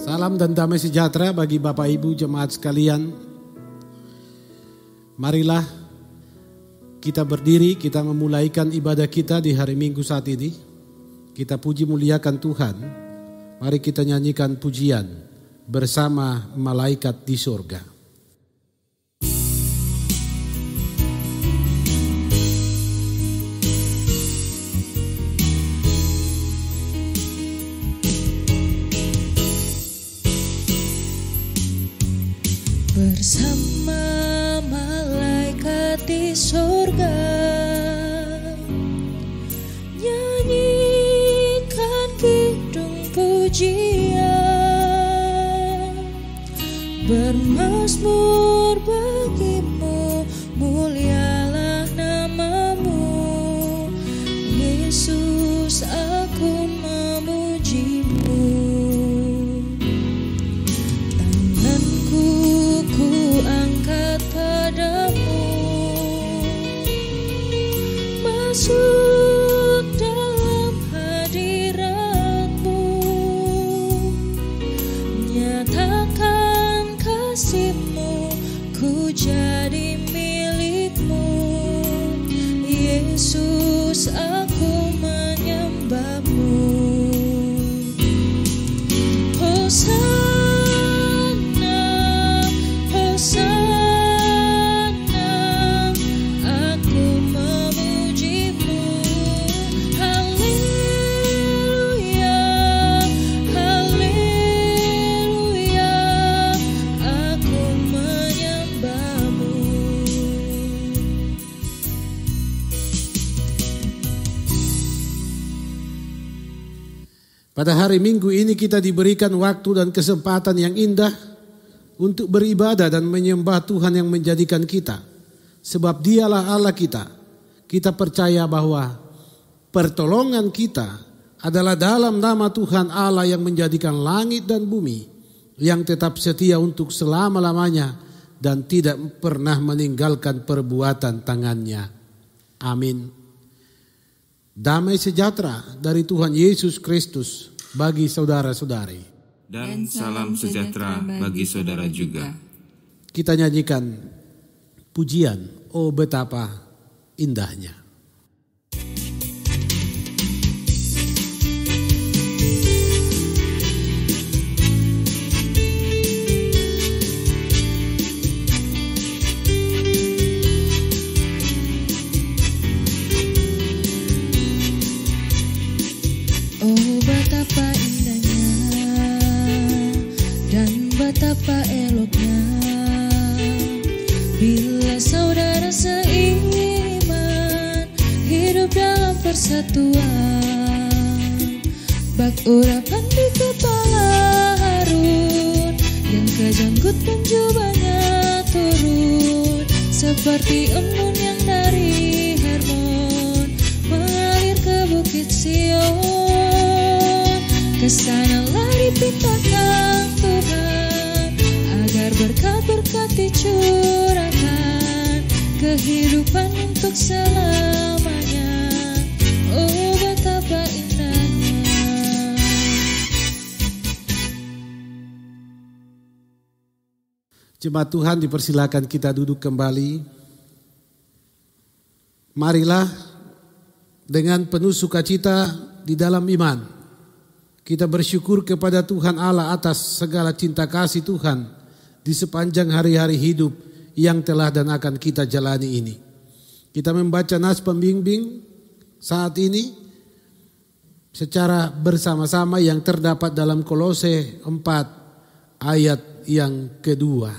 Salam dan damai sejahtera bagi Bapak Ibu jemaat sekalian. Marilah kita berdiri, kita memulaikan ibadah kita di hari Minggu saat ini. Kita puji muliakan Tuhan. Mari kita nyanyikan pujian bersama malaikat di surga. Bersama malaikat di surga, nyanyikan kidung pujian, bermazmur bagimu, mulialah namamu, Yesus, aku memujimu. Angkat padamu, masuk dalam hadiratmu, nyatakan kasihmu, ku jadi milikmu, Yesus, aku menyembahmu. Hosana, pada hari Minggu ini kita diberikan waktu dan kesempatan yang indah untuk beribadah dan menyembah Tuhan yang menjadikan kita. Sebab Dialah Allah kita. Kita percaya bahwa pertolongan kita adalah dalam nama Tuhan Allah yang menjadikan langit dan bumi, yang tetap setia untuk selama-lamanya dan tidak pernah meninggalkan perbuatan tangannya. Amin. Damai sejahtera dari Tuhan Yesus Kristus bagi saudara-saudari. Dan salam sejahtera bagi saudara juga. Kita nyanyikan pujian, oh betapa indahnya. Betapa eloknya bila saudara seiman hidup dalam persatuan. Bak urapan di kepala Harun, yang kejanggut pun jubahnya turun, seperti embun yang dari Hermon mengalir ke bukit Sion. Kesanalah dipintakan Tuhan, agar berkat-berkat dicurahkan, kehidupan untuk selamanya. Oh betapa indahnya. Jemaat Tuhan, dipersilakan kita duduk kembali. Marilah dengan penuh sukacita di dalam iman kita bersyukur kepada Tuhan Allah atas segala cinta kasih Tuhan di sepanjang hari-hari hidup yang telah dan akan kita jalani ini. Kita membaca nas pembimbing saat ini secara bersama-sama yang terdapat dalam Kolose 4 ayat yang kedua.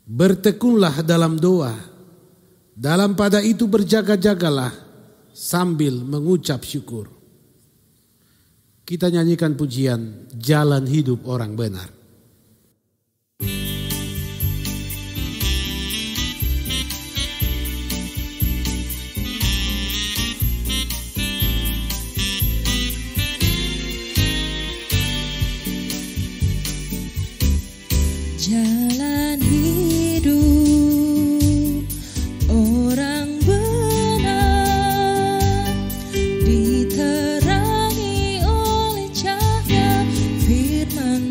Bertekunlah dalam doa, dalam pada itu berjaga-jagalah sambil mengucap syukur. Kita nyanyikan pujian Jalan Hidup Orang Benar. Jalan hidup orang benar diterangi oleh cahaya firman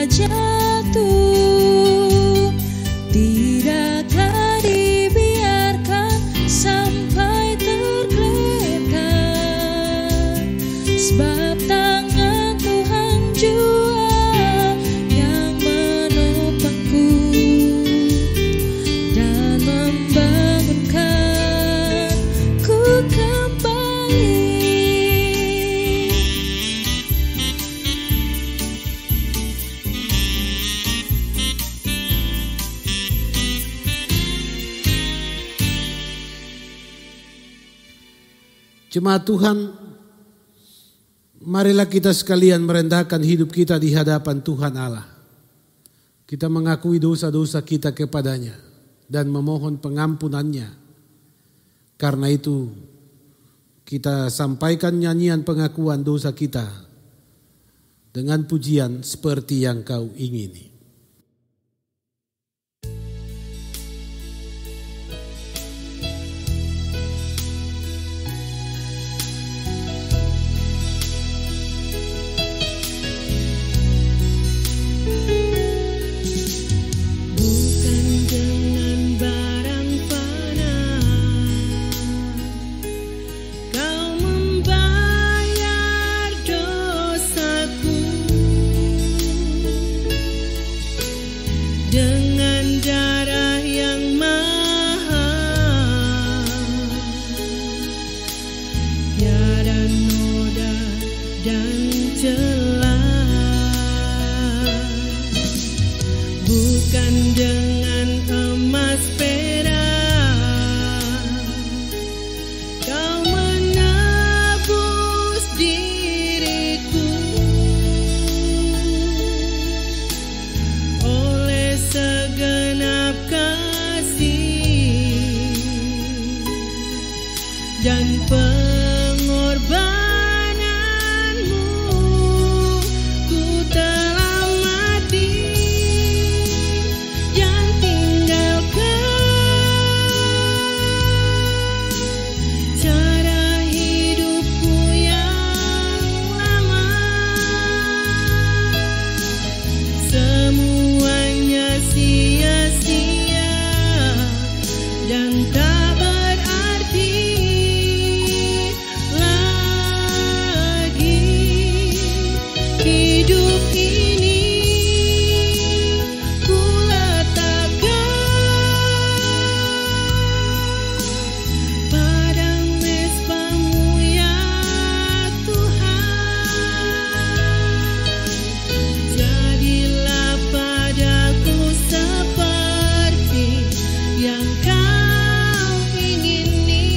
jatuh, tidaklah dibiarkan sampai tergeletak, sebab tangan Tuhan jua yang menopangku dan membangunkanku kembali. Jemaat Tuhan, marilah kita sekalian merendahkan hidup kita di hadapan Tuhan Allah. Kita mengakui dosa-dosa kita kepadanya dan memohon pengampunannya. Karena itu kita sampaikan nyanyian pengakuan dosa kita dengan pujian seperti yang kau ingini. Dengan darah yang mahal, tiada noda dan celah, bukan dengan emas perak kau menebus diriku. Segenap kasih dan pengorbananmu, ku telah mati dan tinggalkan cara hidupku yang lama. Semuanya sia-sia dan tak berarti lagi. Hidup ini ku letakkan pada mezbamu ya Tuhan. Jadilah padaku seperti yang kau ingini.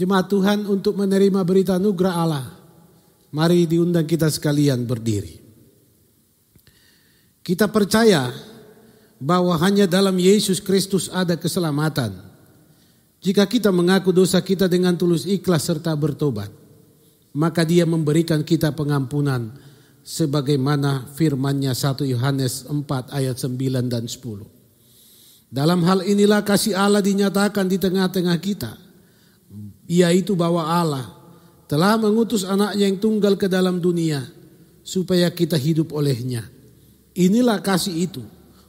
Jemaat Tuhan, untuk menerima berita anugerah Allah, mari diundang kita sekalian berdiri. Kita percaya bahwa hanya dalam Yesus Kristus ada keselamatan. Jika kita mengaku dosa kita dengan tulus ikhlas serta bertobat, maka Dia memberikan kita pengampunan sebagaimana firman-Nya 1 Yohanes 4 ayat 9 dan 10. Dalam hal inilah kasih Allah dinyatakan di tengah-tengah kita, yaitu bahwa Allah telah mengutus anaknya yang tunggal ke dalam dunia supaya kita hidup olehnya. Inilah kasih itu,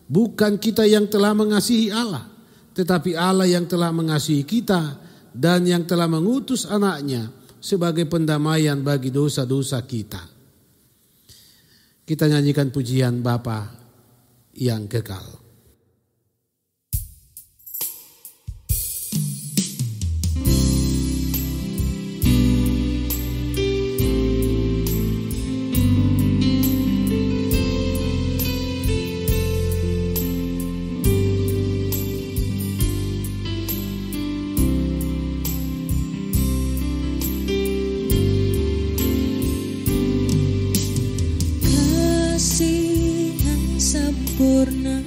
bukan kita yang telah mengasihi Allah, tetapi Allah yang telah mengasihi kita dan yang telah mengutus anaknya sebagai pendamaian bagi dosa-dosa kita. Kita nyanyikan pujian Bapa yang kekal. Kasih yang sempurna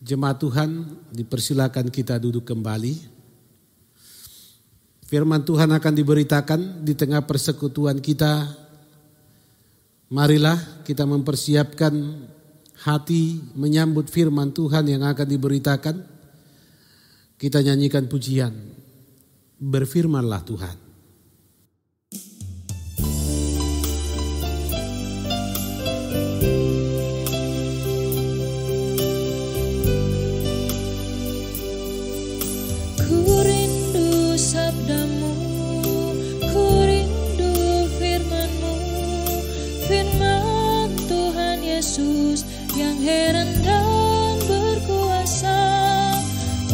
Jemaat Tuhan, dipersilakan kita duduk kembali. Firman Tuhan akan diberitakan di tengah persekutuan kita. Marilah kita mempersiapkan hati menyambut firman Tuhan yang akan diberitakan. Kita nyanyikan pujian, berfirmanlah Tuhan. Yang heran dan berkuasa,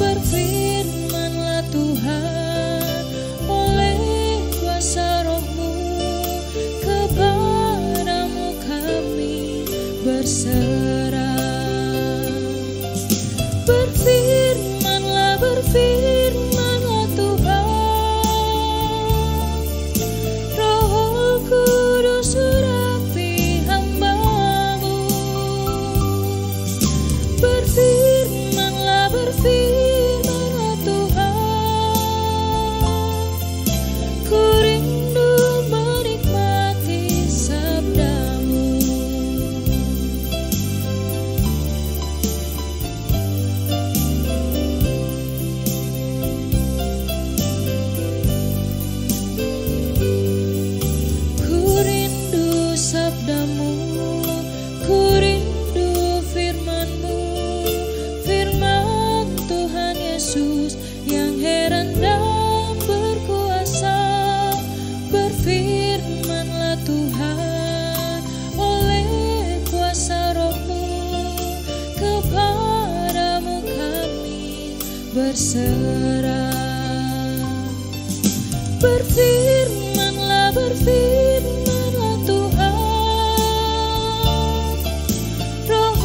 berfirmanlah Tuhan oleh kuasa Roh-Mu, kepadamu kami berserah. Berfirmanlah, berfirmanlah Tuhan, Roh Kudus urapi hamba-Mu. Berfirmanlah, berfirmanlah Tuhan, ku rindu menikmati sabda-Mu. Ku rindu sabda-Mu, ku rindu firman-Mu, firman Tuhan Yesus yang heran dan berkuasa. Berfirmanlah Tuhan oleh kuasa Roh-Mu, kepadamu kami berserah. Berfirmanlah, berfirmanlah Tuhan, Roh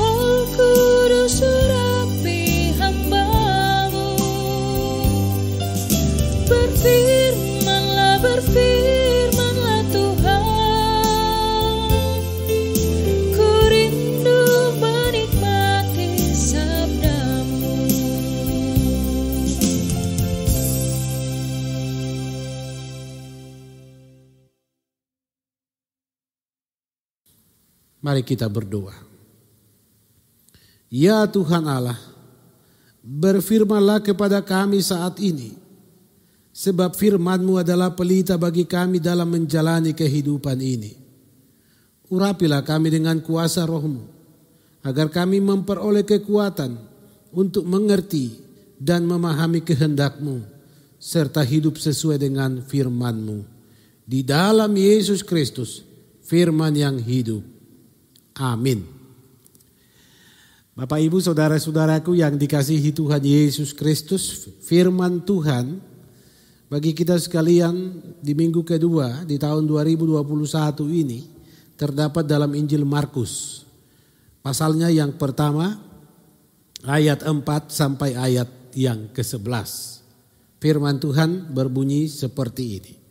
Kudus urapi hamba-Mu. Berfirmanlah, berfirmanlah Tuhan, ku rindu menikmati sabda-Mu. Mari kita berdoa. Ya Tuhan Allah, berfirmanlah kepada kami saat ini, sebab firman-Mu adalah pelita bagi kami dalam menjalani kehidupan ini. Urapilah kami dengan kuasa Roh-Mu, agar kami memperoleh kekuatan untuk mengerti dan memahami kehendak-Mu, serta hidup sesuai dengan firman-Mu. Di dalam Yesus Kristus, firman yang hidup. Amin. Bapak Ibu saudara-saudaraku yang dikasihi Tuhan Yesus Kristus, firman Tuhan bagi kita sekalian di minggu kedua di tahun 2021 ini terdapat dalam Injil Markus. Pasalnya yang pertama ayat 4 sampai ayat yang ke-11. Firman Tuhan berbunyi seperti ini.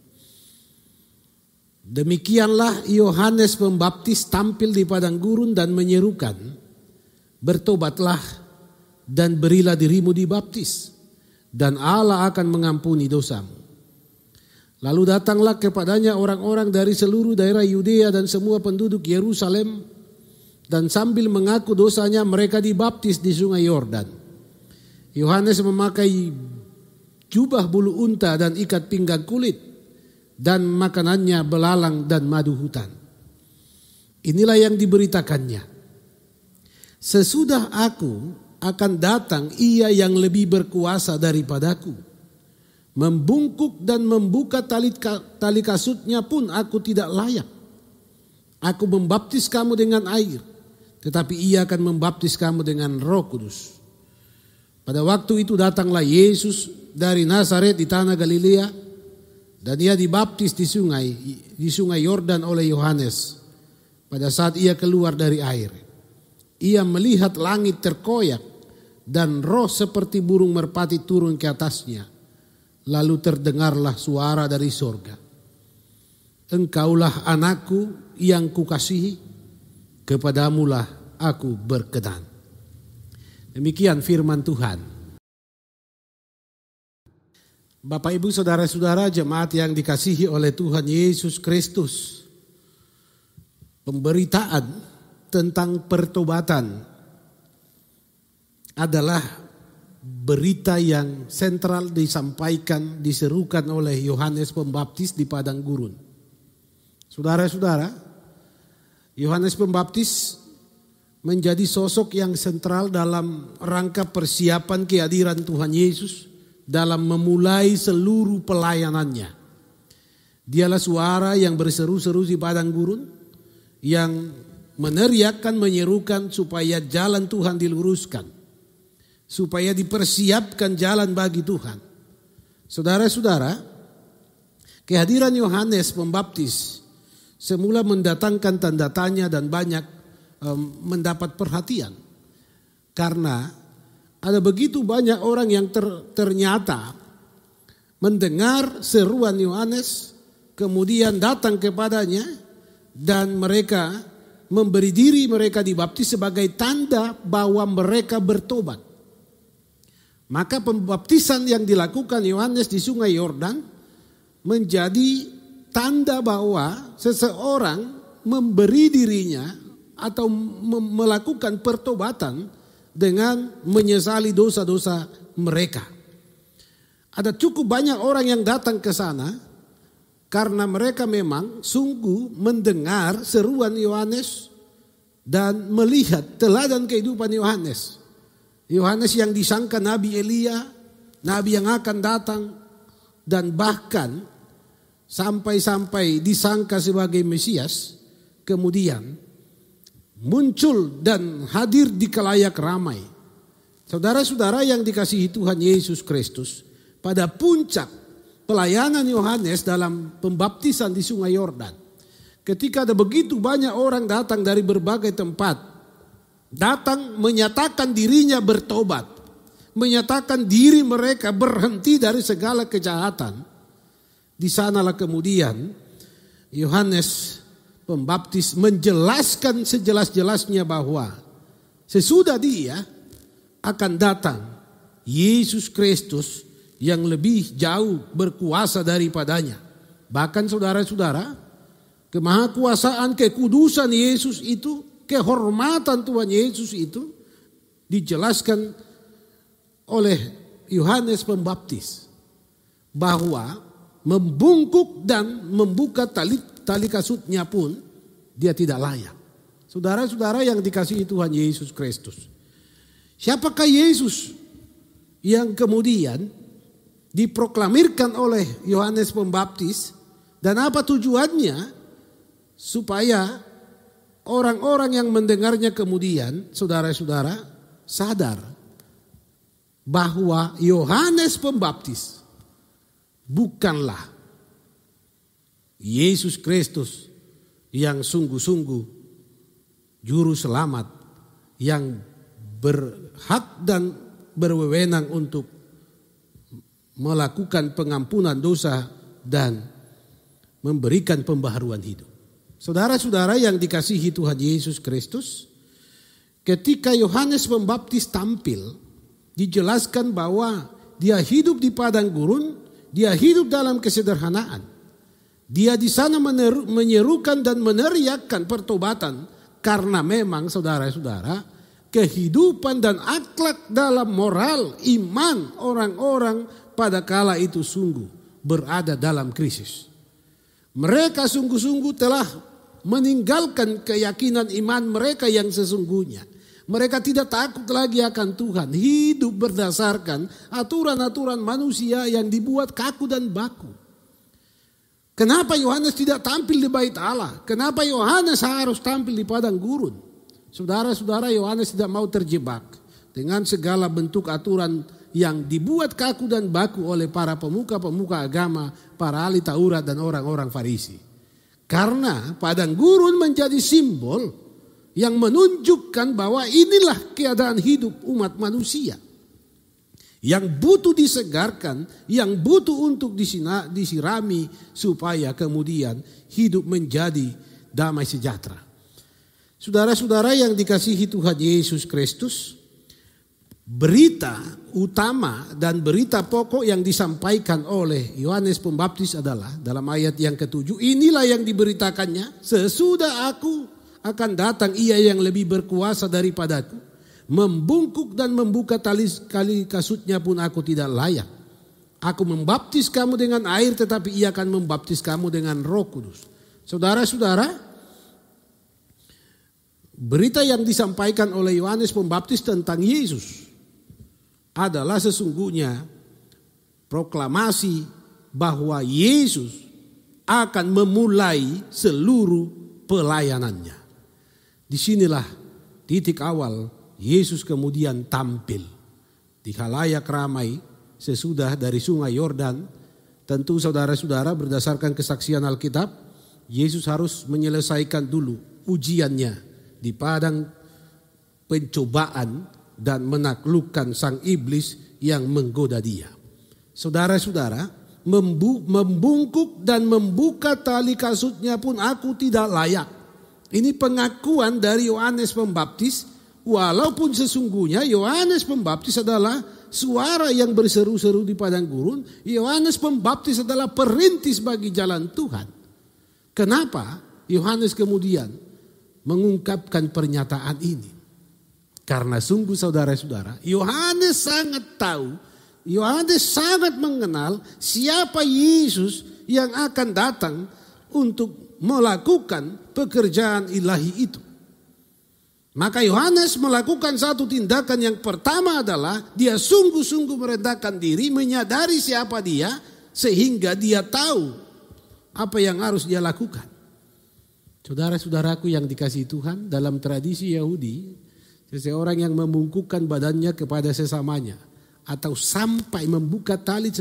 Demikianlah Yohanes Pembaptis tampil di padang gurun dan menyerukan, bertobatlah dan berilah dirimu dibaptis, dan Allah akan mengampuni dosamu. Lalu datanglah kepadanya orang-orang dari seluruh daerah Yudea dan semua penduduk Yerusalem, dan sambil mengaku dosanya mereka dibaptis di sungai Yordan. Yohanes memakai jubah bulu unta dan ikat pinggang kulit, dan makanannya belalang dan madu hutan. Inilah yang diberitakannya. Sesudah aku akan datang ia yang lebih berkuasa daripadaku. Membungkuk dan membuka tali kasutnya pun aku tidak layak. Aku membaptis kamu dengan air, tetapi ia akan membaptis kamu dengan Roh Kudus. Pada waktu itu datanglah Yesus dari Nazaret di tanah Galilea, dan ia dibaptis di sungai Yordan oleh Yohanes. Pada saat ia keluar dari air, ia melihat langit terkoyak dan roh seperti burung merpati turun ke atasnya. Lalu terdengarlah suara dari sorga. Engkaulah anakku yang kukasihi, kepadamulah aku berkenan. Demikian firman Tuhan. Bapak, Ibu, Saudara-saudara jemaat yang dikasihi oleh Tuhan Yesus Kristus. Pemberitaan tentang pertobatan adalah berita yang sentral disampaikan, diserukan oleh Yohanes Pembaptis di padang gurun. Saudara-saudara, Yohanes Pembaptis menjadi sosok yang sentral dalam rangka persiapan kehadiran Tuhan Yesus dalam memulai seluruh pelayanannya. Dialah suara yang berseru-seru di padang gurun, yang meneriakkan, menyerukan supaya jalan Tuhan diluruskan, supaya dipersiapkan jalan bagi Tuhan. Saudara-saudara, kehadiran Yohanes Pembaptis semula mendatangkan tanda tanya dan banyak mendapat perhatian. Karena ada begitu banyak orang yang ternyata mendengar seruan Yohanes, kemudian datang kepadanya dan mereka memberi diri mereka dibaptis sebagai tanda bahwa mereka bertobat. Maka pembaptisan yang dilakukan Yohanes di Sungai Yordan menjadi tanda bahwa seseorang memberi dirinya atau melakukan pertobatan dengan menyesali dosa-dosa mereka. Ada cukup banyak orang yang datang ke sana karena mereka memang sungguh mendengar seruan Yohanes dan melihat teladan kehidupan Yohanes. Yohanes yang disangka Nabi Elia, Nabi yang akan datang, dan bahkan sampai-sampai disangka sebagai Mesias, kemudian muncul dan hadir di khalayak ramai. Saudara-saudara yang dikasihi Tuhan Yesus Kristus, pada puncak pelayanan Yohanes dalam pembaptisan di Sungai Yordan, ketika ada begitu banyak orang datang dari berbagai tempat, datang menyatakan dirinya bertobat, menyatakan diri mereka berhenti dari segala kejahatan. Di sanalah kemudian Yohanes Pembaptis menjelaskan sejelas-jelasnya bahwa sesudah dia akan datang Yesus Kristus yang lebih jauh berkuasa daripadanya. Bahkan saudara-saudara, kemahakuasaan, kekudusan Yesus itu, kehormatan Tuhan Yesus itu dijelaskan oleh Yohanes Pembaptis bahwa membungkuk dan membuka tali kasutnya pun dia tidak layak. Saudara-saudara yang dikasihi Tuhan Yesus Kristus, siapakah Yesus yang kemudian diproklamirkan oleh Yohanes Pembaptis dan apa tujuannya supaya orang-orang yang mendengarnya kemudian, saudara-saudara, sadar bahwa Yohanes Pembaptis bukanlah Yesus Kristus yang sungguh-sungguh juru selamat yang berhak dan berwenang untuk melakukan pengampunan dosa dan memberikan pembaharuan hidup. Saudara-saudara yang dikasihi Tuhan Yesus Kristus, ketika Yohanes Pembaptis tampil, dijelaskan bahwa dia hidup di padang gurun, dia hidup dalam kesederhanaan. Dia di sana menyerukan dan meneriakkan pertobatan karena memang saudara-saudara, kehidupan dan akhlak dalam moral iman orang-orang pada kala itu sungguh berada dalam krisis. Mereka sungguh-sungguh telah meninggalkan keyakinan iman mereka yang sesungguhnya. Mereka tidak takut lagi akan Tuhan. Hidup berdasarkan aturan-aturan manusia yang dibuat kaku dan baku. Kenapa Yohanes tidak tampil di bait Allah? Kenapa Yohanes harus tampil di padang gurun? Saudara-saudara, Yohanes tidak mau terjebak dengan segala bentuk aturan yang dibuat kaku dan baku oleh para pemuka-pemuka agama, para ahli Taurat dan orang-orang Farisi. Karena padang gurun menjadi simbol yang menunjukkan bahwa inilah keadaan hidup umat manusia. Yang butuh disegarkan, yang butuh untuk disirami supaya kemudian hidup menjadi damai sejahtera. Saudara-saudara yang dikasihi Tuhan Yesus Kristus, berita utama dan berita pokok yang disampaikan oleh Yohanes Pembaptis adalah dalam ayat yang ke-7, inilah yang diberitakannya, sesudah aku akan datang ia yang lebih berkuasa daripadaku, membungkuk dan membuka tali kasutnya pun aku tidak layak. Aku membaptis kamu dengan air, tetapi ia akan membaptis kamu dengan Roh Kudus. Saudara-saudara, berita yang disampaikan oleh Yohanes Pembaptis tentang Yesus adalah sesungguhnya proklamasi bahwa Yesus akan memulai seluruh pelayanannya. Disinilah titik awal Yesus kemudian tampil di khalayak ramai sesudah dari sungai Yordan. Tentu saudara-saudara berdasarkan kesaksian Alkitab, Yesus harus menyelesaikan dulu ujiannya di padang pencobaan dan menaklukkan sang iblis yang menggoda dia. Saudara-saudara, membungkuk dan membuka tali kasutnya pun aku tidak layak. Ini pengakuan dari Yohanes Pembaptis, walaupun sesungguhnya Yohanes Pembaptis adalah suara yang berseru-seru di padang gurun. Yohanes Pembaptis adalah perintis bagi jalan Tuhan. Kenapa Yohanes kemudian mengungkapkan pernyataan ini? Karena sungguh saudara-saudara, Yohanes sangat tahu, Yohanes sangat mengenal siapa Yesus yang akan datang untuk melakukan pekerjaan ilahi itu. Maka Yohanes melakukan satu tindakan yang pertama adalah dia sungguh-sungguh merendahkan diri, menyadari siapa dia sehingga dia tahu apa yang harus dia lakukan. Saudara-saudaraku yang dikasihi Tuhan, dalam tradisi Yahudi, seseorang yang membungkukkan badannya kepada sesamanya atau sampai membuka tali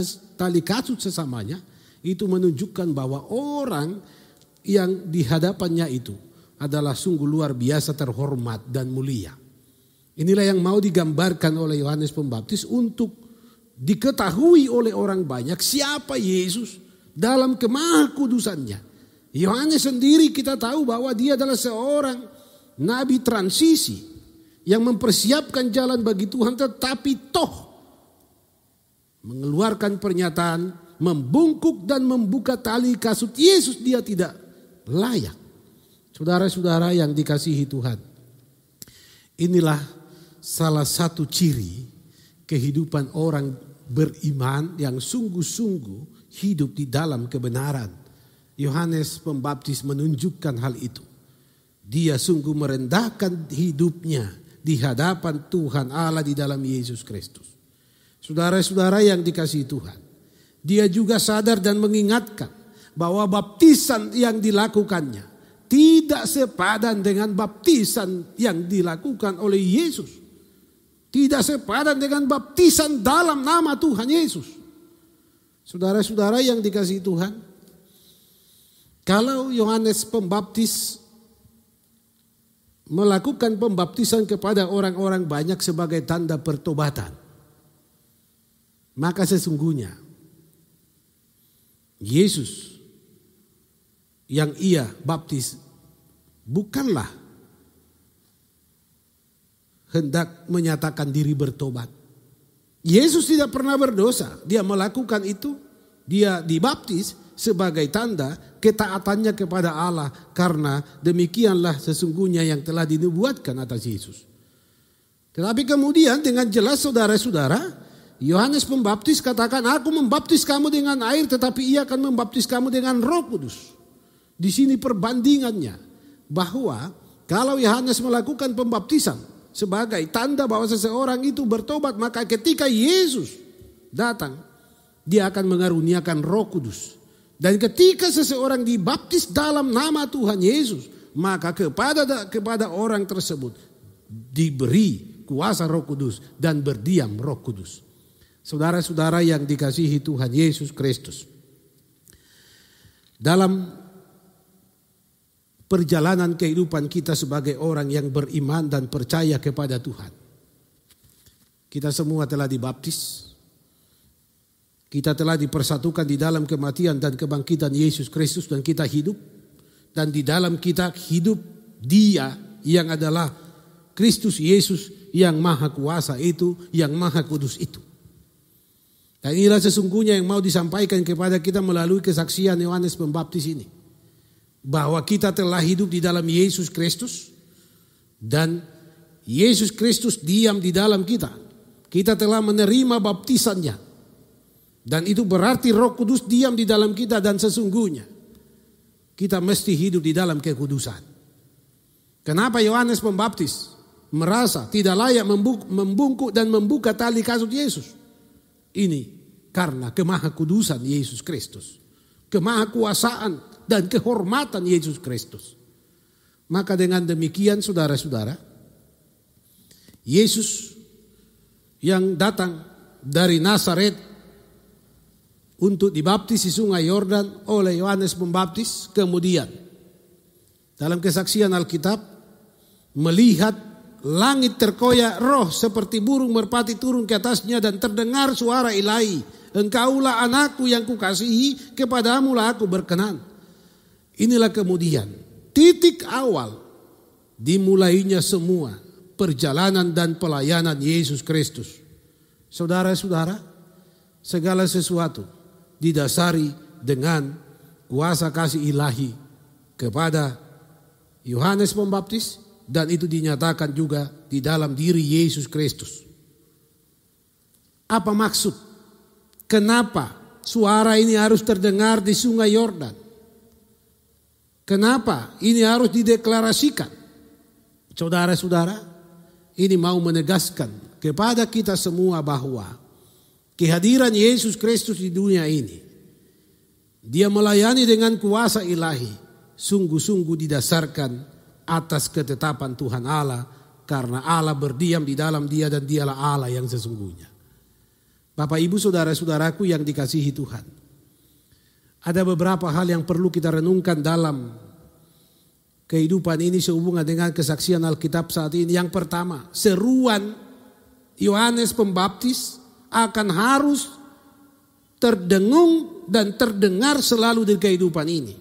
kasut sesamanya, itu menunjukkan bahwa orang yang di hadapannya itu adalah sungguh luar biasa terhormat dan mulia. Inilah yang mau digambarkan oleh Yohanes Pembaptis untuk diketahui oleh orang banyak siapa Yesus dalam kemahakudusannya. Yohanes sendiri kita tahu bahwa dia adalah seorang nabi transisi yang mempersiapkan jalan bagi Tuhan, tetapi toh mengeluarkan pernyataan, membungkuk dan membuka tali kasut Yesus dia tidak layak. Saudara-saudara yang dikasihi Tuhan, inilah salah satu ciri kehidupan orang beriman yang sungguh-sungguh hidup di dalam kebenaran. Yohanes Pembaptis menunjukkan hal itu. Dia sungguh merendahkan hidupnya di hadapan Tuhan Allah di dalam Yesus Kristus. Saudara-saudara yang dikasihi Tuhan, dia juga sadar dan mengingatkan bahwa baptisan yang dilakukannya tidak sepadan dengan baptisan yang dilakukan oleh Yesus. Tidak sepadan dengan baptisan dalam nama Tuhan Yesus. Saudara-saudara yang dikasihi Tuhan, kalau Yohanes Pembaptis melakukan pembaptisan kepada orang-orang banyak sebagai tanda pertobatan, maka sesungguhnya Yesus yang ia baptis bukanlah hendak menyatakan diri bertobat. Yesus tidak pernah berdosa, dia melakukan itu, dia dibaptis sebagai tanda ketaatannya kepada Allah, karena demikianlah sesungguhnya yang telah dinubuatkan atas Yesus. Tetapi kemudian dengan jelas saudara-saudara, Yohanes Pembaptis katakan, aku membaptis kamu dengan air, tetapi ia akan membaptis kamu dengan Roh Kudus. Di sini perbandingannya, bahwa kalau Yohanes melakukan pembaptisan sebagai tanda bahwa seseorang itu bertobat, maka ketika Yesus datang, dia akan mengaruniakan Roh Kudus. Dan ketika seseorang dibaptis dalam nama Tuhan Yesus, maka kepada orang tersebut diberi kuasa Roh Kudus dan berdiam Roh Kudus. Saudara-saudara yang dikasihi Tuhan Yesus Kristus, dalam perjalanan kehidupan kita sebagai orang yang beriman dan percaya kepada Tuhan, kita semua telah dibaptis. Kita telah dipersatukan di dalam kematian dan kebangkitan Yesus Kristus, dan kita hidup. Dan di dalam kita hidup Dia yang adalah Kristus Yesus yang maha kuasa itu, yang maha kudus itu. Dan inilah sesungguhnya yang mau disampaikan kepada kita melalui kesaksian Yohanes Pembaptis ini. Bahwa kita telah hidup di dalam Yesus Kristus dan Yesus Kristus diam di dalam kita. Kita telah menerima baptisannya. Dan itu berarti Roh Kudus diam di dalam kita dan sesungguhnya kita mesti hidup di dalam kekudusan. Kenapa Yohanes Pembaptis merasa tidak layak membungkuk dan membuka tali kasut Yesus? Ini karena kemahakudusan Yesus Kristus, kemahakuasaan dan kehormatan Yesus Kristus. Maka dengan demikian saudara-saudara, Yesus yang datang dari Nazaret untuk dibaptis di sungai Yordan oleh Yohanes Pembaptis, kemudian dalam kesaksian Alkitab melihat langit terkoyak roh seperti burung merpati turun ke atasnya dan terdengar suara ilahi, engkaulah anakku yang kukasihi, kepadamulah aku berkenan. Inilah kemudian titik awal dimulainya semua perjalanan dan pelayanan Yesus Kristus. Saudara-saudara, segala sesuatu didasari dengan kuasa kasih ilahi kepada Yohanes Pembaptis dan itu dinyatakan juga di dalam diri Yesus Kristus. Apa maksud? Kenapa suara ini harus terdengar di sungai Yordan? Kenapa ini harus dideklarasikan? Saudara-saudara, ini mau menegaskan kepada kita semua bahwa kehadiran Yesus Kristus di dunia ini, Dia melayani dengan kuasa ilahi, sungguh-sungguh didasarkan atas ketetapan Tuhan Allah, karena Allah berdiam di dalam Dia dan Dialah Allah yang sesungguhnya. Bapak Ibu saudara-saudaraku yang dikasihi Tuhan, ada beberapa hal yang perlu kita renungkan dalam kehidupan ini sehubungan dengan kesaksian Alkitab saat ini. Yang pertama, seruan Yohanes Pembaptis akan harus terdengung dan terdengar selalu di kehidupan ini.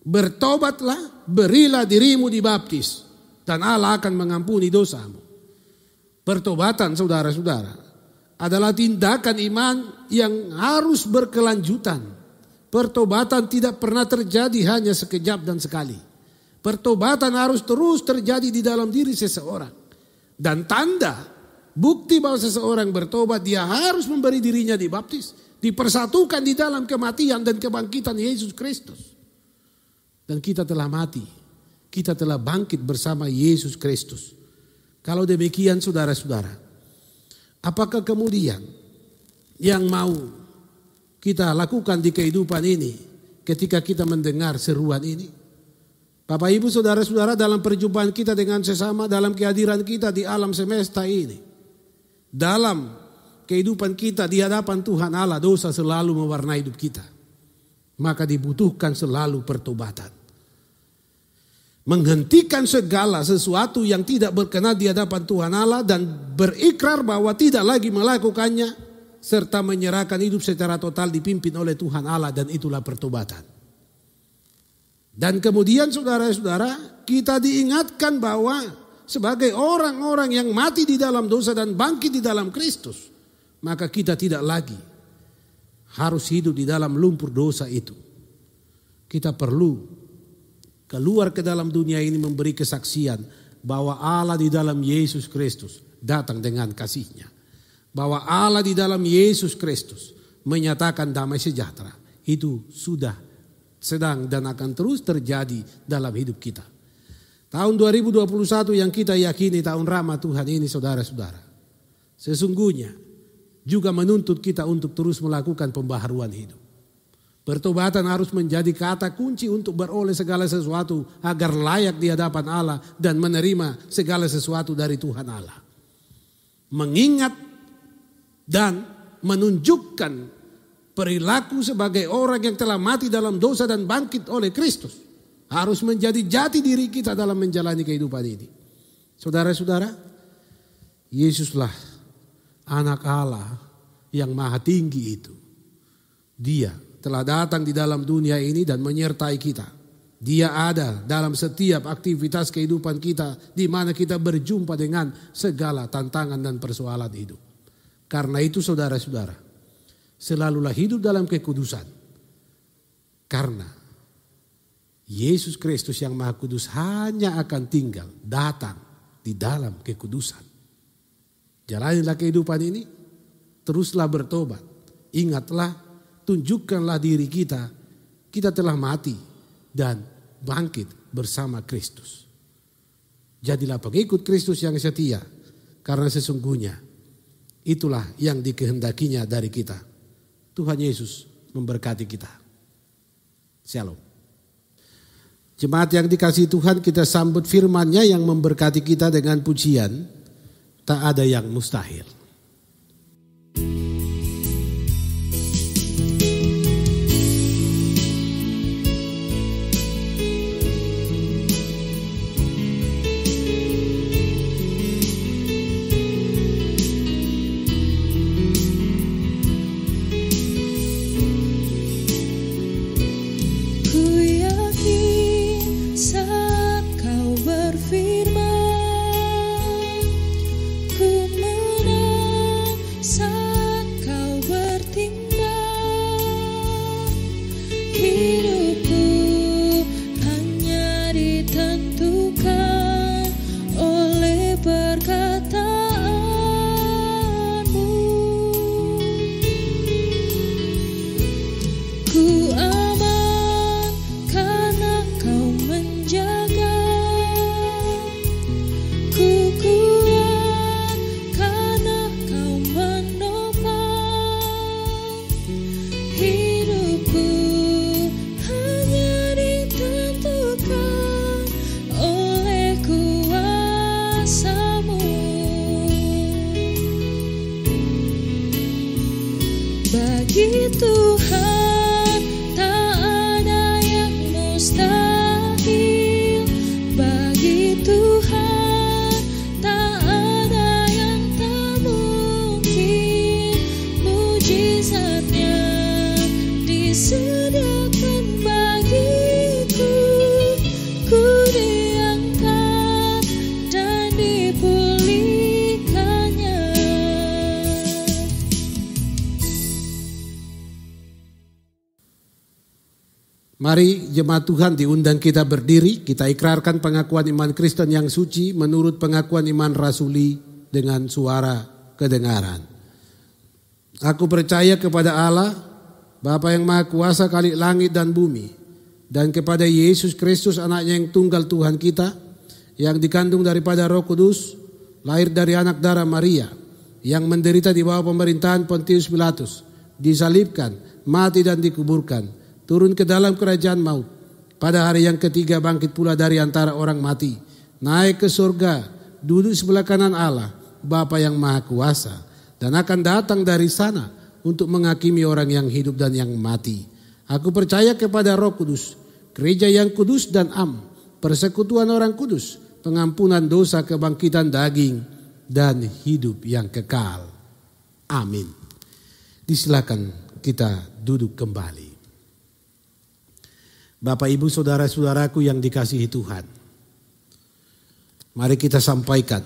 Bertobatlah, berilah dirimu dibaptis, dan Allah akan mengampuni dosamu. Pertobatan saudara-saudara adalah tindakan iman yang harus berkelanjutan. Pertobatan tidak pernah terjadi hanya sekejap dan sekali. Pertobatan harus terus terjadi di dalam diri seseorang. Dan tanda bukti bahwa seseorang bertobat, dia harus memberi dirinya dibaptis, dipersatukan di dalam kematian dan kebangkitan Yesus Kristus. Dan kita telah mati, kita telah bangkit bersama Yesus Kristus. Kalau demikian saudara-saudara, apakah kemudian yang mau kita lakukan di kehidupan ini ketika kita mendengar seruan ini? Bapak Ibu saudara-saudara, dalam perjumpaan kita dengan sesama, dalam kehadiran kita di alam semesta ini, dalam kehidupan kita di hadapan Tuhan Allah, dosa selalu mewarnai hidup kita. Maka dibutuhkan selalu pertobatan. Menghentikan segala sesuatu yang tidak berkenan di hadapan Tuhan Allah dan berikrar bahwa tidak lagi melakukannya, serta menyerahkan hidup secara total dipimpin oleh Tuhan Allah, dan itulah pertobatan. Dan kemudian saudara-saudara, kita diingatkan bahwa sebagai orang-orang yang mati di dalam dosa dan bangkit di dalam Kristus, maka kita tidak lagi harus hidup di dalam lumpur dosa itu. Kita perlu keluar ke dalam dunia ini memberi kesaksian bahwa Allah di dalam Yesus Kristus datang dengan kasih-Nya. Bahwa Allah di dalam Yesus Kristus menyatakan damai sejahtera. Itu sudah sedang dan akan terus terjadi dalam hidup kita. Tahun 2021 yang kita yakini tahun rahmat Tuhan ini saudara-saudara, sesungguhnya juga menuntut kita untuk terus melakukan pembaharuan hidup. Pertobatan harus menjadi kata kunci untuk beroleh segala sesuatu agar layak di hadapan Allah dan menerima segala sesuatu dari Tuhan Allah. Mengingat dan menunjukkan perilaku sebagai orang yang telah mati dalam dosa dan bangkit oleh Kristus harus menjadi jati diri kita dalam menjalani kehidupan ini. Saudara-saudara, Yesuslah anak Allah yang maha tinggi itu. Dia telah datang di dalam dunia ini dan menyertai kita Dia ada dalam setiap aktivitas kehidupan kita, di mana kita berjumpa dengan segala tantangan dan persoalan hidup. Karena itu saudara-saudara, selalulah hidup dalam kekudusan. Karena Yesus Kristus yang Maha Kudus hanya akan tinggal, datang di dalam kekudusan. Jalanilah kehidupan ini, teruslah bertobat. Ingatlah, tunjukkanlah diri kita, kita telah mati dan bangkit bersama Kristus. Jadilah pengikut Kristus yang setia, karena sesungguhnya itulah yang dikehendakinya dari kita. Tuhan Yesus memberkati kita. Shalom. Jemaat yang dikasihi Tuhan, kita sambut firman-Nya yang memberkati kita dengan pujian, tak ada yang mustahil. Bagi Tuhan tak ada yang mustahil. Bagi Tuhan tak ada yang tak mungkin. Mujizatnya disediakan bagiku. Ku diangkat dan dipulihkannya. Mari jemaat Tuhan diundang kita berdiri, kita ikrarkan pengakuan iman Kristen yang suci menurut pengakuan iman rasuli dengan suara kedengaran. Aku percaya kepada Allah, Bapa yang Maha Kuasa kali langit dan bumi, dan kepada Yesus Kristus anaknya yang tunggal Tuhan kita, yang dikandung daripada Roh Kudus, lahir dari anak darah Maria, yang menderita di bawah pemerintahan Pontius Pilatus, disalibkan, mati dan dikuburkan, turun ke dalam kerajaan maut. Pada hari yang ketiga bangkit pula dari antara orang mati. Naik ke surga, duduk sebelah kanan Allah, Bapa yang Maha Kuasa. Dan akan datang dari sana untuk menghakimi orang yang hidup dan yang mati. Aku percaya kepada Roh Kudus, gereja yang kudus dan am, persekutuan orang kudus, pengampunan dosa, kebangkitan daging, dan hidup yang kekal. Amin. Disilakan kita duduk kembali. Bapak, Ibu, saudara-saudaraku yang dikasihi Tuhan, mari kita sampaikan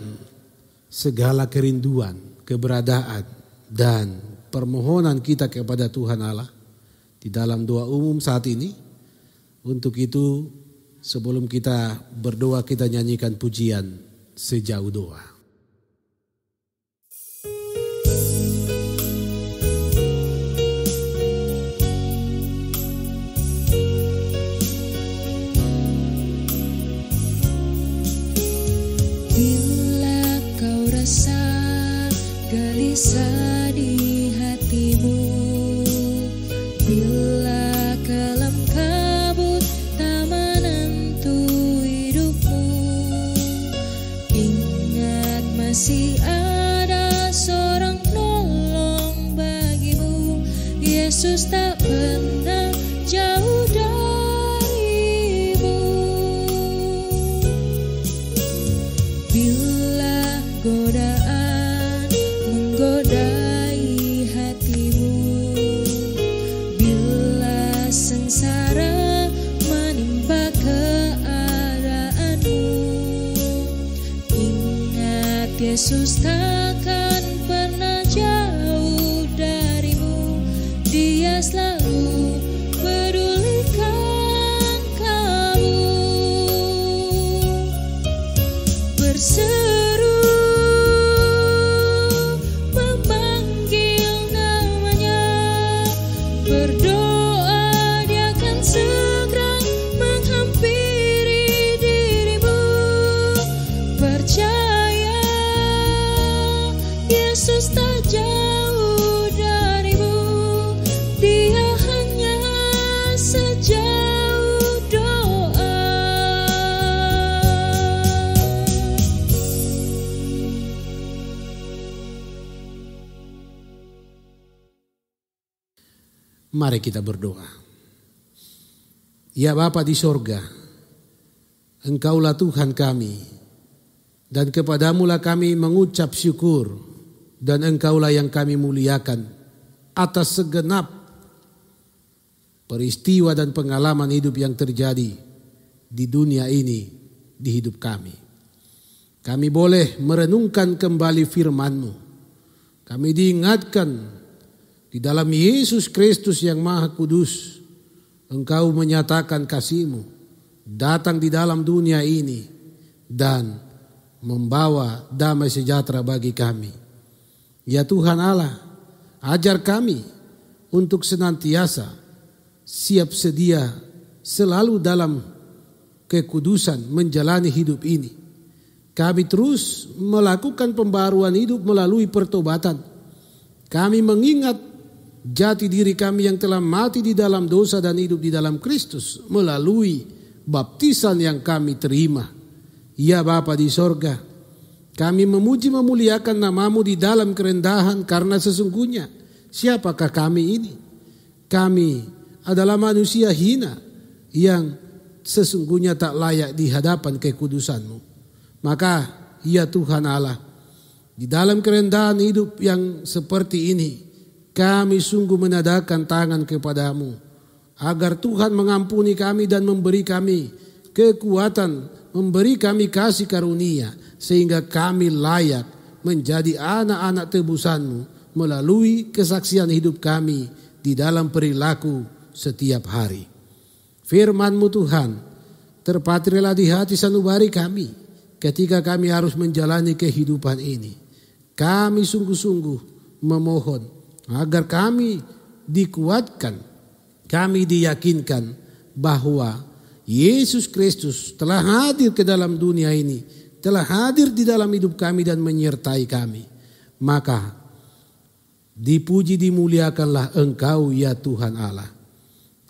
segala kerinduan, keberadaan, dan permohonan kita kepada Tuhan Allah di dalam doa umum saat ini. Untuk itu, sebelum kita berdoa, kita nyanyikan pujian Sejauh Doa. Bila kau rasa gelisah di hatimu, bila kelam kabut tak menentu hidupmu, ingat masih ada seorang penolong bagimu. Yesus tak pernah jauh darimu. Bila godaan menggoda Yesus takkan pernah jauh darimu. Dia selalu pedulikan kamu. Berseru memanggil namanya, berdoa dia akan segera menghampiri dirimu. Percaya Yesus tak jauh darimu, dia hanya sejauh doa. Mari kita berdoa. Ya Bapa di sorga, Engkaulah Tuhan kami, dan kepadamulah kami mengucap syukur, dan Engkaulah yang kami muliakan atas segenap peristiwa dan pengalaman hidup yang terjadi di dunia ini, di hidup kami. Kami boleh merenungkan kembali firman-Mu. Kami diingatkan di dalam Yesus Kristus yang Maha Kudus, Engkau menyatakan kasih-Mu datang di dalam dunia ini dan membawa damai sejahtera bagi kami. Ya Tuhan Allah, ajar kami untuk senantiasa siap sedia selalu dalam kekudusan menjalani hidup ini. Kami terus melakukan pembaruan hidup melalui pertobatan. Kami mengingat jati diri kami yang telah mati di dalam dosa dan hidup di dalam Kristus melalui baptisan yang kami terima. Ya Bapa di sorga, kami memuji memuliakan nama-Mu di dalam kerendahan, karena sesungguhnya siapakah kami ini? Kami adalah manusia hina yang sesungguhnya tak layak di hadapan kekudusan-Mu. Maka ya Tuhan Allah, di dalam kerendahan hidup yang seperti ini, kami sungguh menadahkan tangan kepadamu agar Tuhan mengampuni kami dan memberi kami kekuatan, memberi kami kasih karunia, sehingga kami layak menjadi anak-anak tebusan-Mu melalui kesaksian hidup kami di dalam perilaku setiap hari. Firman-Mu Tuhan terpatrilah di hati sanubari kami ketika kami harus menjalani kehidupan ini. Kami sungguh-sungguh memohon agar kami dikuatkan, kami diyakinkan bahwa Yesus Kristus telah hadir ke dalam dunia ini, telah hadir di dalam hidup kami dan menyertai kami. Maka dipuji dimuliakanlah Engkau ya Tuhan Allah.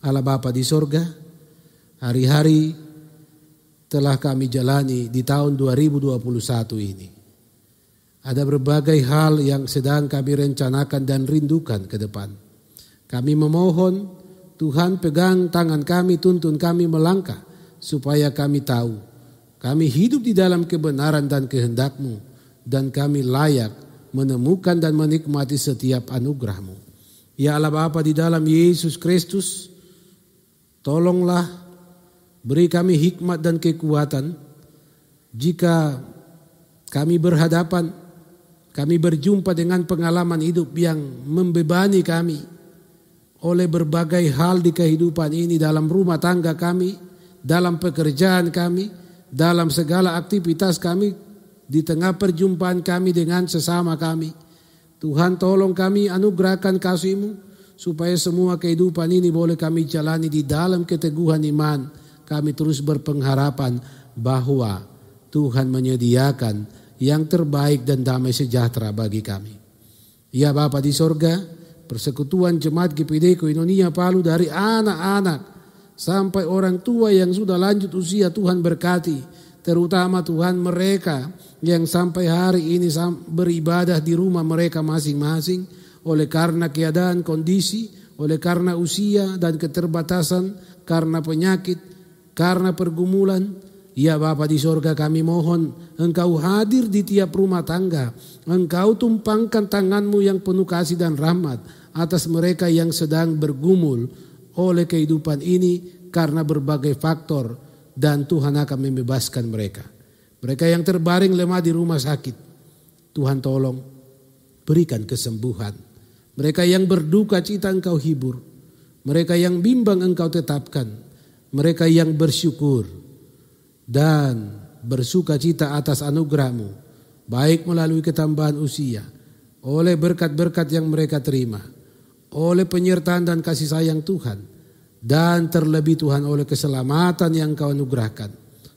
Allah Bapa di sorga, hari-hari telah kami jalani di tahun 2021 ini. Ada berbagai hal yang sedang kami rencanakan dan rindukan ke depan. Kami memohon Tuhan pegang tangan kami, tuntun kami melangkah supaya kami tahu kami hidup di dalam kebenaran dan kehendak-Mu, dan kami layak menemukan dan menikmati setiap anugerah-Mu. Ya Allah Bapa di dalam Yesus Kristus, tolonglah beri kami hikmat dan kekuatan jika kami berhadapan, kami berjumpa dengan pengalaman hidup yang membebani kami oleh berbagai hal di kehidupan ini, dalam rumah tangga kami, dalam pekerjaan kami, dalam segala aktivitas kami, di tengah perjumpaan kami dengan sesama kami. Tuhan tolong kami, anugerahkan kasih-Mu supaya semua kehidupan ini boleh kami jalani di dalam keteguhan iman. Kami terus berpengharapan bahwa Tuhan menyediakan yang terbaik dan damai sejahtera bagi kami. Ya Bapa di sorga, persekutuan Jemaat GPD Koinonia Palu dari anak-anak sampai orang tua yang sudah lanjut usia, Tuhan berkati. Terutama Tuhan mereka yang sampai hari ini beribadah di rumah mereka masing-masing oleh karena keadaan kondisi, oleh karena usia dan keterbatasan, karena penyakit, karena pergumulan. Ya Bapa di sorga, kami mohon Engkau hadir di tiap rumah tangga. Engkau tumpangkan tangan-Mu yang penuh kasih dan rahmat atas mereka yang sedang bergumul oleh kehidupan ini karena berbagai faktor, dan Tuhan akan membebaskan mereka. Mereka yang terbaring lemah di rumah sakit, Tuhan tolong berikan kesembuhan. Mereka yang berduka cita Engkau hibur. Mereka yang bimbang Engkau tetapkan. Mereka yang bersyukur dan bersuka cita atas anugerah-Mu, baik melalui ketambahan usia, oleh berkat-berkat yang mereka terima, oleh penyertaan dan kasih sayang Tuhan, dan terlebih Tuhan oleh keselamatan yang Engkau anugerahkan.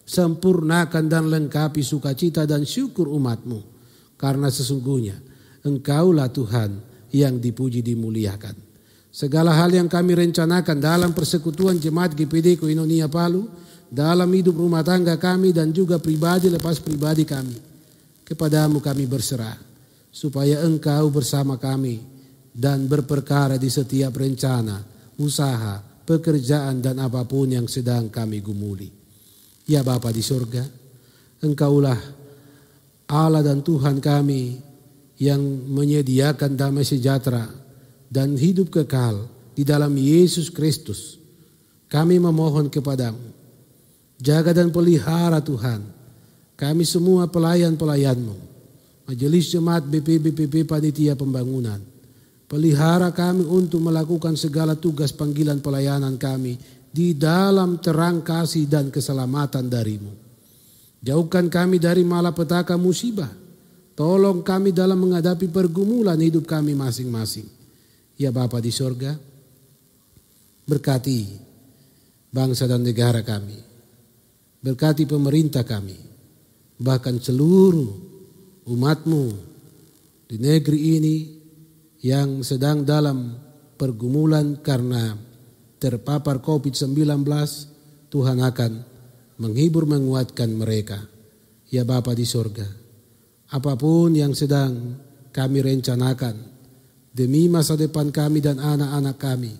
Sempurnakan dan lengkapi sukacita dan syukur umat-Mu, karena sesungguhnya Engkaulah Tuhan yang dipuji dimuliakan. Segala hal yang kami rencanakan dalam persekutuan Jemaat GPD Koinonia Palu, dalam hidup rumah tangga kami dan juga pribadi lepas pribadi kami, kepadamu kami berserah, supaya Engkau bersama kami dan berperkara di setiap rencana, usaha, pekerjaan dan apapun yang sedang kami gumuli. Ya Bapa di surga, Engkaulah Allah dan Tuhan kami yang menyediakan damai sejahtera dan hidup kekal di dalam Yesus Kristus. Kami memohon kepadamu, jaga dan pelihara Tuhan kami semua pelayan-pelayan-Mu, Majelis Jemaat BPBPP Panitia Pembangunan. Pelihara kami untuk melakukan segala tugas panggilan pelayanan kami di dalam terang kasih dan keselamatan dari-Mu. Jauhkan kami dari malapetaka musibah. Tolong kami dalam menghadapi pergumulan hidup kami masing-masing. Ya Bapa di sorga, berkati bangsa dan negara kami. Berkati pemerintah kami. Bahkan seluruh umat-Mu di negeri ini yang sedang dalam pergumulan karena terpapar COVID-19, Tuhan akan menghibur menguatkan mereka. Ya Bapa di sorga, apapun yang sedang kami rencanakan demi masa depan kami dan anak-anak kami,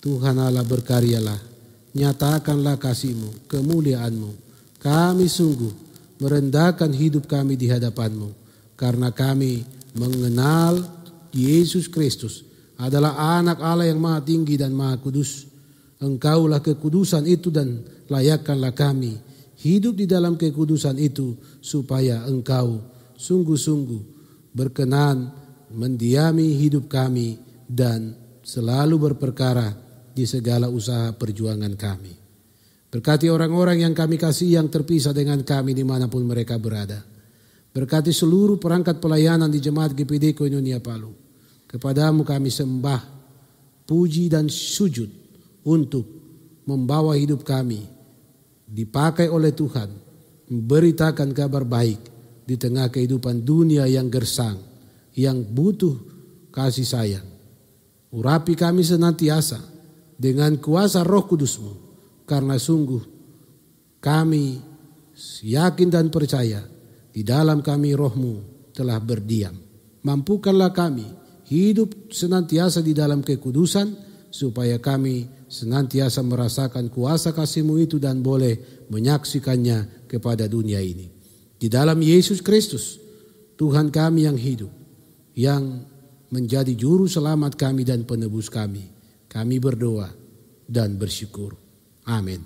Tuhan Allah berkaryalah, nyatakanlah kasih-Mu, kemuliaan-Mu. Kami sungguh merendahkan hidup kami di hadapan-Mu, karena kami mengenal Yesus Kristus adalah anak Allah yang maha tinggi dan maha kudus. Engkaulah kekudusan itu dan layakkanlah kami hidup di dalam kekudusan itu, supaya Engkau sungguh-sungguh berkenan mendiami hidup kami dan selalu berperkara di segala usaha perjuangan kami. Berkati orang-orang yang kami kasih yang terpisah dengan kami dimanapun mereka berada. Berkati seluruh perangkat pelayanan di Jemaat GPD Koinonia Palu. Kepadamu kami sembah, puji dan sujud untuk membawa hidup kami dipakai oleh Tuhan, memberitakan kabar baik di tengah kehidupan dunia yang gersang, yang butuh kasih sayang. Urapi kami senantiasa dengan kuasa Roh Kudus-Mu, karena sungguh kami yakin dan percaya di dalam kami Roh-Mu telah berdiam. Mampukanlah kami hidup senantiasa di dalam kekudusan, supaya kami senantiasa merasakan kuasa kasih-Mu itu dan boleh menyaksikannya kepada dunia ini. Di dalam Yesus Kristus, Tuhan kami yang hidup, yang menjadi juru selamat kami dan penebus kami berdoa dan bersyukur. Amin.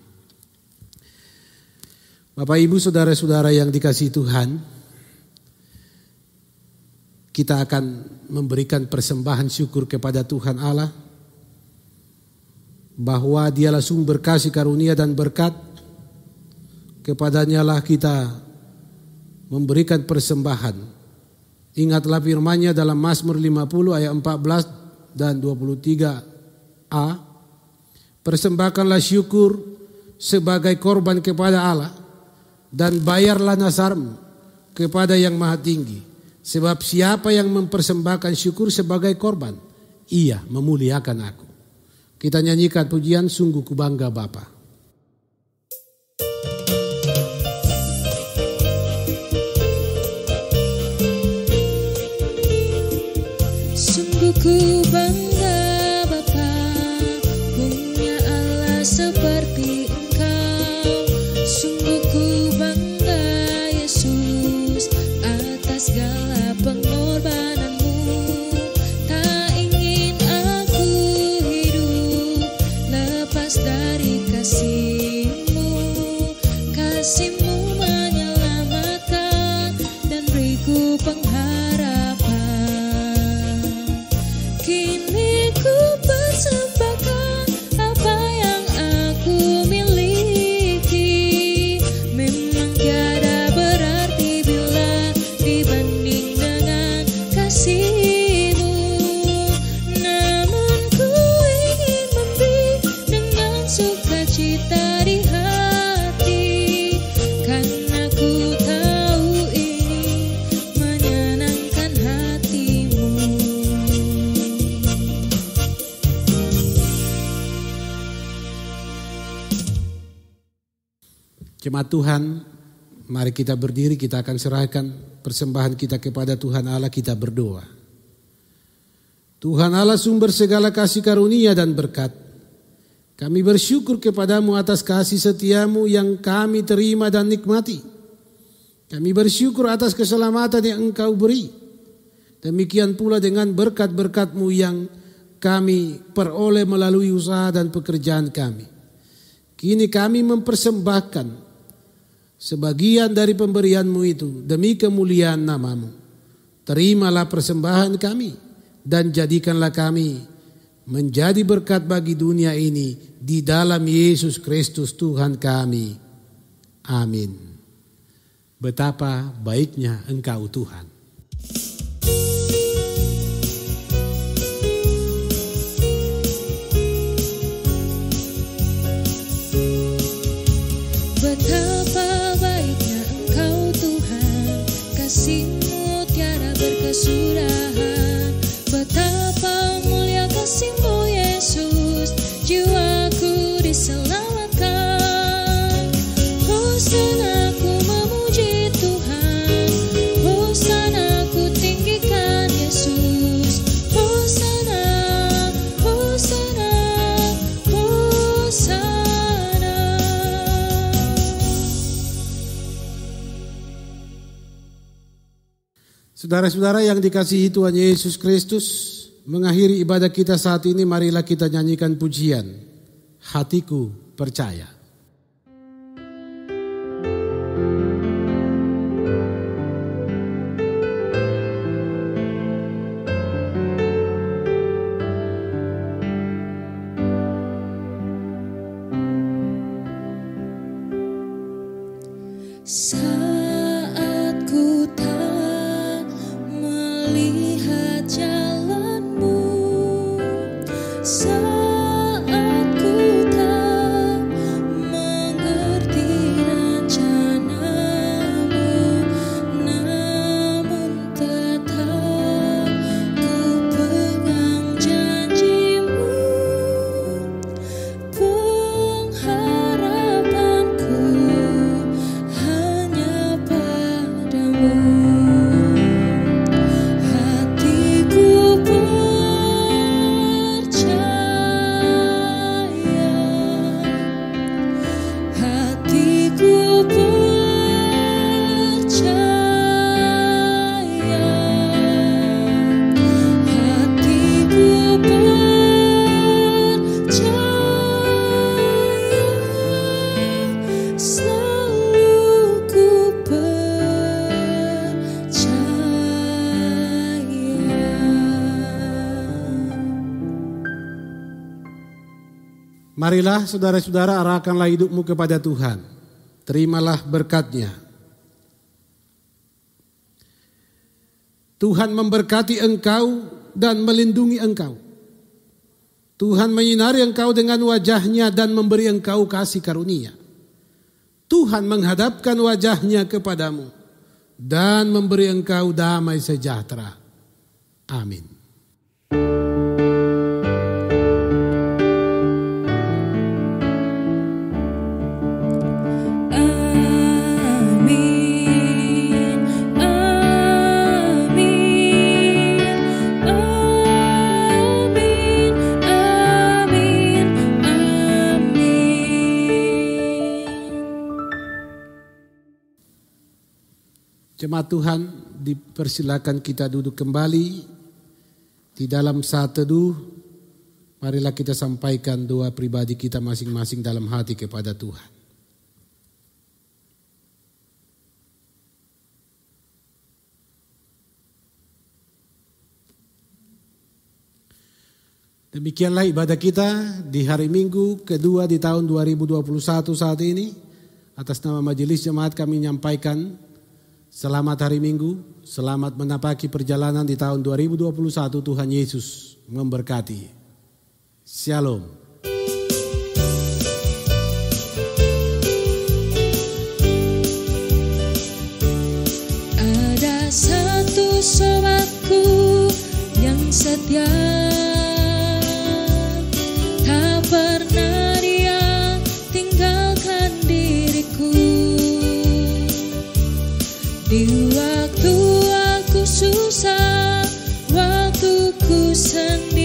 Bapak Ibu saudara-saudara yang dikasihi Tuhan, kita akan memberikan persembahan syukur kepada Tuhan Allah, bahwa Dialah sumber kasih karunia dan berkat. Kepadanya lah kita memberikan persembahan. Ingatlah firman-Nya dalam Mazmur 50 ayat 14 dan 23a. Persembahkanlah syukur sebagai korban kepada Allah, dan bayarlah nasarmu kepada Yang Maha Tinggi. Sebab siapa yang mempersembahkan syukur sebagai korban, ia memuliakan Aku. Kita nyanyikan pujian Sungguh Ku Bangga Bapa. Sungguh ku bangga Bapa, punya Allah seperti Engkau. Sungguh ku bangga Yesus atas segala pengorbanan-Mu. Tak ingin aku hidup lepas dari kasih-Mu. Kasih-Mu menyelamatkan dan beriku pengharapan. Jemaat Tuhan, mari kita berdiri, kita akan serahkan persembahan kita kepada Tuhan Allah, kita berdoa. Tuhan Allah sumber segala kasih karunia dan berkat, kami bersyukur kepadamu atas kasih setiamu yang kami terima dan nikmati. Kami bersyukur atas keselamatan yang Engkau beri. Demikian pula dengan berkat-berkat-Mu yang kami peroleh melalui usaha dan pekerjaan kami. Kini kami mempersembahkan sebagian dari pemberian-Mu itu demi kemuliaan nama-Mu. Terimalah persembahan kami dan jadikanlah kami menjadi berkat bagi dunia ini di dalam Yesus Kristus Tuhan kami. Amin. Betapa baiknya Engkau Tuhan. Betapa baiknya Engkau Tuhan, kasih-Mu tiada berkesudahan. Betapa mulia kasih-Mu Yesus, jiwaku diselamatkan. Hosana ku memuji Tuhan, hosana ku tinggikan Yesus. Hosana, hosana, hosana. Saudara-saudara yang dikasihi Tuhan Yesus Kristus, mengakhiri ibadah kita saat ini, marilah kita nyanyikan pujian Hatiku Percaya. Saat ku tak melihat jalan-Mu, saat ku tak mengerti rencana-Mu, namun tetap ku pegang janji-Mu. Pengharapanku hanya padamu. Hatiku percaya, hatiku percaya, hatiku percaya, selalu ku percaya. Marilah saudara-saudara arahkanlah hidupmu kepada Tuhan. Terimalah berkat-Nya. Tuhan memberkati engkau dan melindungi engkau. Tuhan menyinari engkau dengan wajah-Nya dan memberi engkau kasih karunia. Tuhan menghadapkan wajah-Nya kepadamu dan memberi engkau damai sejahtera. Amin. Amin, amin, amin, amin, amin. Jemaat Tuhan, dipersilakan kita duduk kembali di dalam saat teduh. Marilah kita sampaikan doa pribadi kita masing-masing dalam hati kepada Tuhan. Demikianlah ibadah kita di hari Minggu kedua di tahun 2021 saat ini. Atas nama Majelis Jemaat kami menyampaikan selamat hari Minggu, selamat menapaki perjalanan di tahun 2021. Tuhan Yesus memberkati. Shalom. Ada satu sobatku yang setia, tak pernah dia tinggalkan diriku. Di waktu aku susah, waktu ku sendiri.